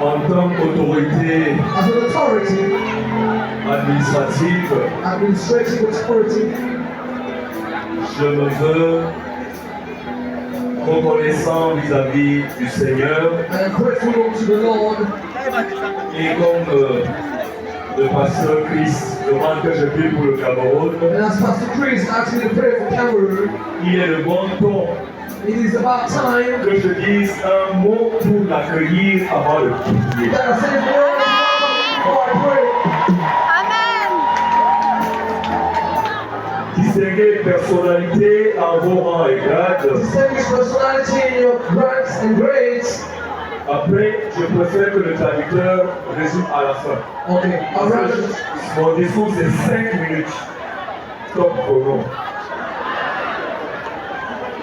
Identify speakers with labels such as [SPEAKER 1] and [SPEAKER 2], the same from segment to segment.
[SPEAKER 1] En tant qu'autorité
[SPEAKER 2] as an authority,
[SPEAKER 1] administrative,
[SPEAKER 2] administrative authority,
[SPEAKER 1] je me veux reconnaissant vis-à-vis du Seigneur
[SPEAKER 2] I am grateful unto the Lord.
[SPEAKER 1] et comme le pasteur Chris demande que je prie pour le Cameroun,
[SPEAKER 2] And as Pastor Chris asked me to pray for Cameroon,
[SPEAKER 1] il est le bon ton
[SPEAKER 2] it is about time
[SPEAKER 1] que je dise un mot pour l'accueillir avant de prier.
[SPEAKER 2] that I say a word before I pray.
[SPEAKER 1] Distinguer personnalité en vos rangs et grades.
[SPEAKER 2] Distinguished personality in your ranks and grades.
[SPEAKER 1] Après, je préfère que le traducteur résume à la fin.
[SPEAKER 2] Okay, alright.
[SPEAKER 1] Mon discours c'est 5 minutes. Top chrono.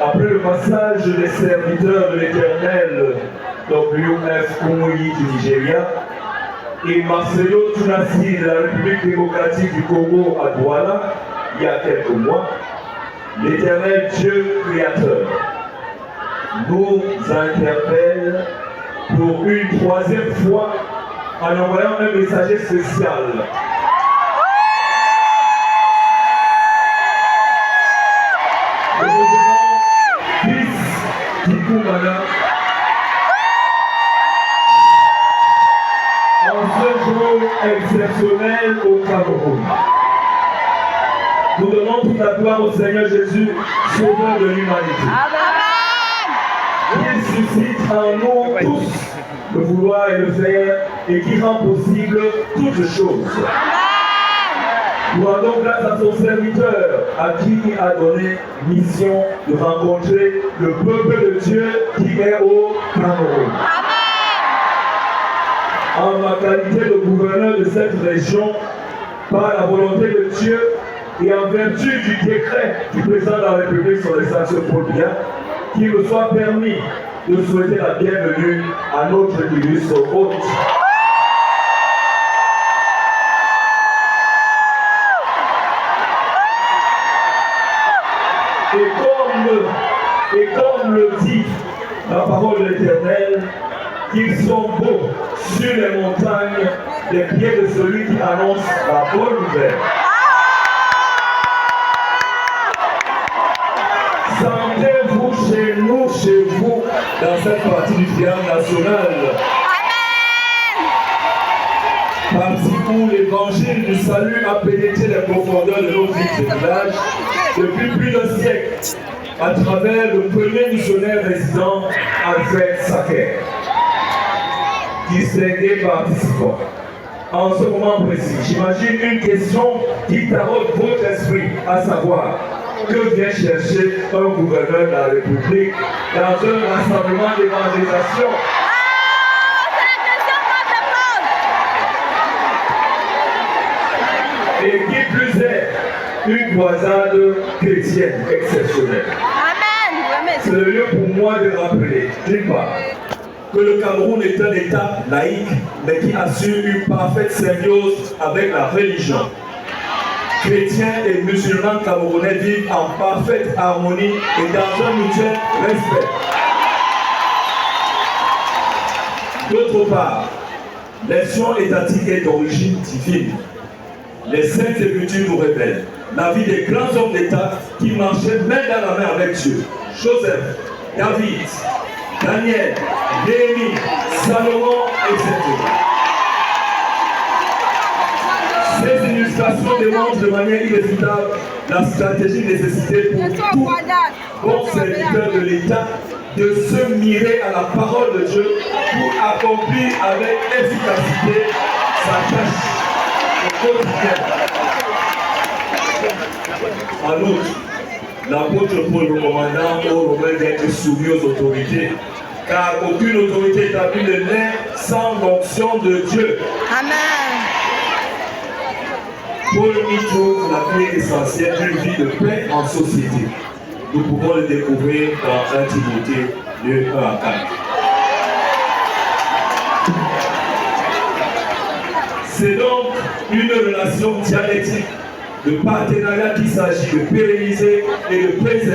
[SPEAKER 1] Après le passage des serviteurs de l'Éternel, W.F. Kumuyi du Nigeria, et Marcelo Tunasi de la République démocratique du Congo à Douala, il y a quelques mois, l'Éternel Dieu créateur nous interpelle pour une troisième fois en envoyant un messager spécial. Le président Chris Dikoumana, en ce jour exceptionnel au Cameroun. Nous donnons toute la gloire au Seigneur Jésus, sauveur de l'humanité. Il suscite en nous tous le vouloir et le faire et qui rend possible toutes choses. Nous rendons grâce à son serviteur à qui il a donné mission de rencontrer le peuple de Dieu qui est au Cameroun. En ma qualité de gouverneur de cette région, par la volonté de Dieu et en vertu du décret du président de la République sur les sanctions Paul Biya, qu'il me soit permis de souhaiter la bienvenue à notre illustre hôte. Et comme le dit la parole de l'Éternel, qu'ils sont beaux sur les montagnes des pieds de celui qui annonce la bonne nouvelle. Sentez-vous chez nous, chez vous, dans cette partie du triangle national. Partie où l'évangile du salut a pénétré les profondeurs de nos villes et villages depuis plus d'un siècle, à travers le premier missionnaire résident, Alfred Sacker. Distingués participants. En ce moment précis, j'imagine une question qui taraude votre esprit, à savoir, que vient chercher un gouverneur de la République dans un rassemblement d'évangélisation? Et qui plus est, une croisade chrétienne exceptionnelle. C'est le lieu pour moi de rappeler, d'une part, que le Cameroun est un État laïque, mais qui assure une parfaite symbiose avec la religion. Chrétiens et musulmans camerounais vivent en parfaite harmonie et dans un mutuel respect. D'autre part, l'action étatique est d'origine divine. Les Saintes Écritures nous révèlent la vie des grands hommes d'État qui marchaient main dans la main avec Dieu. Joseph, David, Daniel, Néhémie, Salomon, etc. Ces illustrations démontrent de manière irréfutable la stratégie nécessitée pour tout bon serviteur de l'État de se mirer à la parole de Dieu pour accomplir avec efficacité sa tâche au quotidien. En outre, l'apôtre Paul recommandant aux Romains d'être soumis aux autorités, car aucune autorité établie ne naît sans l'onction de Dieu.
[SPEAKER 3] Amen.
[SPEAKER 1] Paul y trouve la clé essentielle d'une vie de paix en société. Nous pouvons le découvrir dans 1 Timothée 2, 1 à 4. C'est donc une relation dialectique de partenariat qu'il s'agit de pérenniser et de préserver.